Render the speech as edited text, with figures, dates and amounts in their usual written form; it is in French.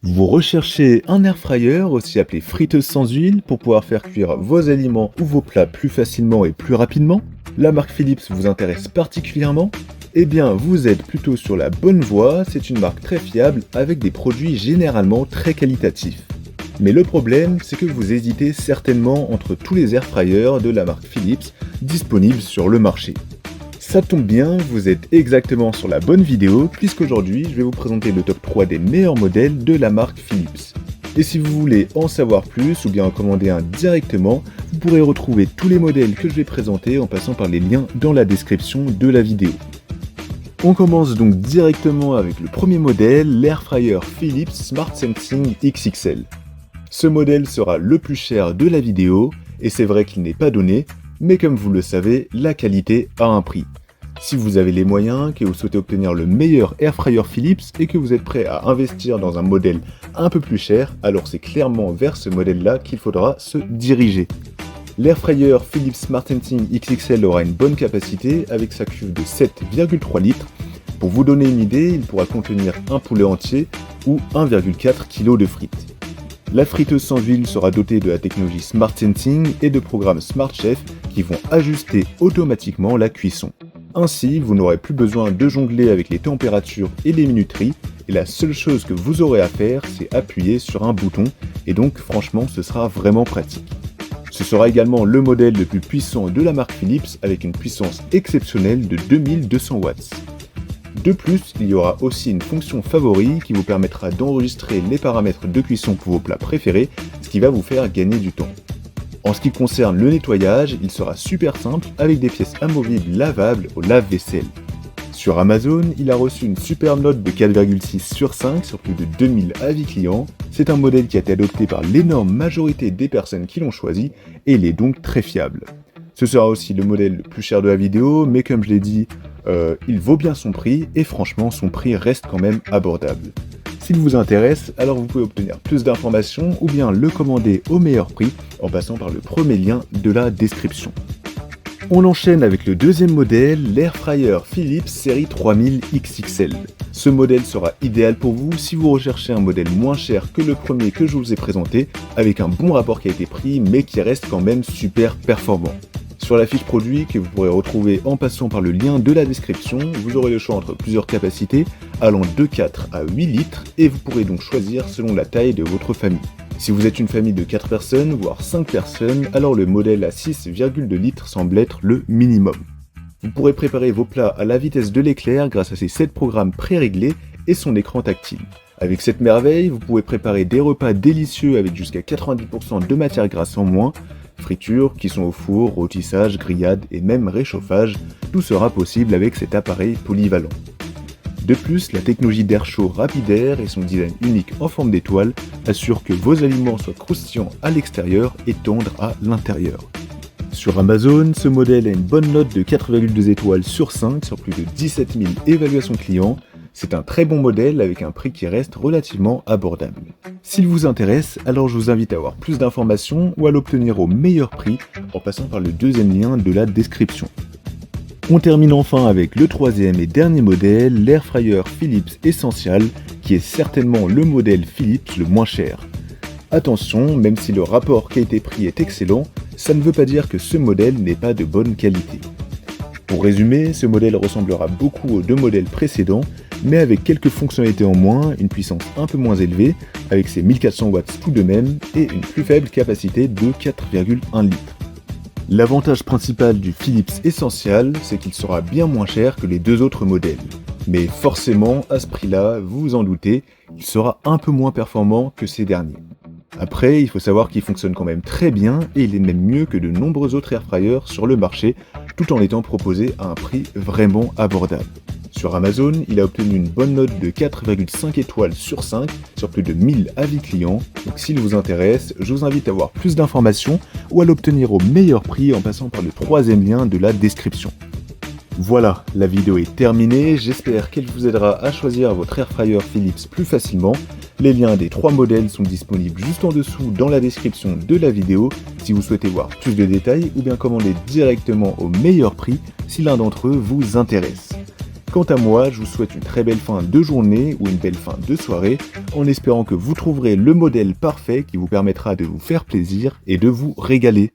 Vous recherchez un air fryer, aussi appelé friteuse sans huile, pour pouvoir faire cuire vos aliments ou vos plats plus facilement et plus rapidement? La marque Philips vous intéresse particulièrement? Eh bien, vous êtes plutôt sur la bonne voie, c'est une marque très fiable avec des produits généralement très qualitatifs. Mais le problème, c'est que vous hésitez certainement entre tous les air fryers de la marque Philips disponibles sur le marché. Ça tombe bien, vous êtes exactement sur la bonne vidéo, puisqu'aujourd'hui je vais vous présenter le top 3 des meilleurs modèles de la marque Philips. Et si vous voulez en savoir plus ou bien en commander un directement, vous pourrez retrouver tous les modèles que je vais présenter en passant par les liens dans la description de la vidéo. On commence donc directement avec le premier modèle, l'Air Fryer Philips Smart Sensing XXL. Ce modèle sera le plus cher de la vidéo, et c'est vrai qu'il n'est pas donné, mais comme vous le savez, la qualité a un prix. Si vous avez les moyens, que vous souhaitez obtenir le meilleur air fryer Philips et que vous êtes prêt à investir dans un modèle un peu plus cher, alors c'est clairement vers ce modèle-là qu'il faudra se diriger. L'air fryer Philips Smart Sensing XXL aura une bonne capacité avec sa cuve de 7,3 litres. Pour vous donner une idée, il pourra contenir un poulet entier ou 1,4 kg de frites. La friteuse sans huile sera dotée de la technologie Smart Sensing et de programmes Smart Chef qui vont ajuster automatiquement la cuisson. Ainsi, vous n'aurez plus besoin de jongler avec les températures et les minuteries, et la seule chose que vous aurez à faire, c'est appuyer sur un bouton, et donc franchement, ce sera vraiment pratique. Ce sera également le modèle le plus puissant de la marque Philips avec une puissance exceptionnelle de 2200 watts. De plus, il y aura aussi une fonction favori qui vous permettra d'enregistrer les paramètres de cuisson pour vos plats préférés, ce qui va vous faire gagner du temps. En ce qui concerne le nettoyage, il sera super simple avec des pièces amovibles lavables au lave-vaisselle. Sur Amazon, il a reçu une super note de 4,6 sur 5 sur plus de 2000 avis clients. C'est un modèle qui a été adopté par l'énorme majorité des personnes qui l'ont choisi et il est donc très fiable. Ce sera aussi le modèle le plus cher de la vidéo, mais comme je l'ai dit, il vaut bien son prix et franchement son prix reste quand même abordable. S'il vous intéresse, alors vous pouvez obtenir plus d'informations ou bien le commander au meilleur prix en passant par le premier lien de la description. On enchaîne avec le deuxième modèle, l'Air Fryer Philips série 3000 XXL. Ce modèle sera idéal pour vous si vous recherchez un modèle moins cher que le premier que je vous ai présenté, avec un bon rapport qualité-prix mais qui reste quand même super performant. Sur la fiche produit que vous pourrez retrouver en passant par le lien de la description, vous aurez le choix entre plusieurs capacités allant de 4 à 8 litres et vous pourrez donc choisir selon la taille de votre famille. Si vous êtes une famille de 4 personnes, voire 5 personnes, alors le modèle à 6,2 litres semble être le minimum. Vous pourrez préparer vos plats à la vitesse de l'éclair grâce à ses 7 programmes pré-réglés et son écran tactile. Avec cette merveille, vous pouvez préparer des repas délicieux avec jusqu'à 90% de matière grasse en moins, friture, cuisson au four, rôtissage, grillade et même réchauffage, tout sera possible avec cet appareil polyvalent. De plus, la technologie d'air chaud Rapidair et son design unique en forme d'étoile assurent que vos aliments soient croustillants à l'extérieur et tendres à l'intérieur. Sur Amazon, ce modèle a une bonne note de 4,2 étoiles sur 5 sur plus de 17 000 évaluations clients. C'est un très bon modèle avec un prix qui reste relativement abordable. S'il vous intéresse, alors je vous invite à avoir plus d'informations ou à l'obtenir au meilleur prix en passant par le deuxième lien de la description. On termine enfin avec le troisième et dernier modèle, l'Air Fryer Philips Essential, qui est certainement le modèle Philips le moins cher. Attention, même si le rapport qualité-prix est excellent, ça ne veut pas dire que ce modèle n'est pas de bonne qualité. Pour résumer, ce modèle ressemblera beaucoup aux deux modèles précédents, mais avec quelques fonctionnalités en moins, une puissance un peu moins élevée, avec ses 1400 watts tout de même, et une plus faible capacité de 4,1 litres. L'avantage principal du Philips Essential, c'est qu'il sera bien moins cher que les deux autres modèles. Mais forcément, à ce prix-là, vous vous en doutez, il sera un peu moins performant que ces derniers. Après, il faut savoir qu'il fonctionne quand même très bien et il est même mieux que de nombreux autres air fryers sur le marché, tout en étant proposé à un prix vraiment abordable. Sur Amazon, il a obtenu une bonne note de 4,5 étoiles sur 5 sur plus de 1000 avis clients, donc s'il vous intéresse, je vous invite à avoir plus d'informations ou à l'obtenir au meilleur prix en passant par le troisième lien de la description. Voilà, la vidéo est terminée, j'espère qu'elle vous aidera à choisir votre air fryer Philips plus facilement. Les liens des 3 modèles sont disponibles juste en dessous dans la description de la vidéo si vous souhaitez voir plus de détails ou bien commander directement au meilleur prix si l'un d'entre eux vous intéresse. Quant à moi, je vous souhaite une très belle fin de journée ou une belle fin de soirée, en espérant que vous trouverez le modèle parfait qui vous permettra de vous faire plaisir et de vous régaler.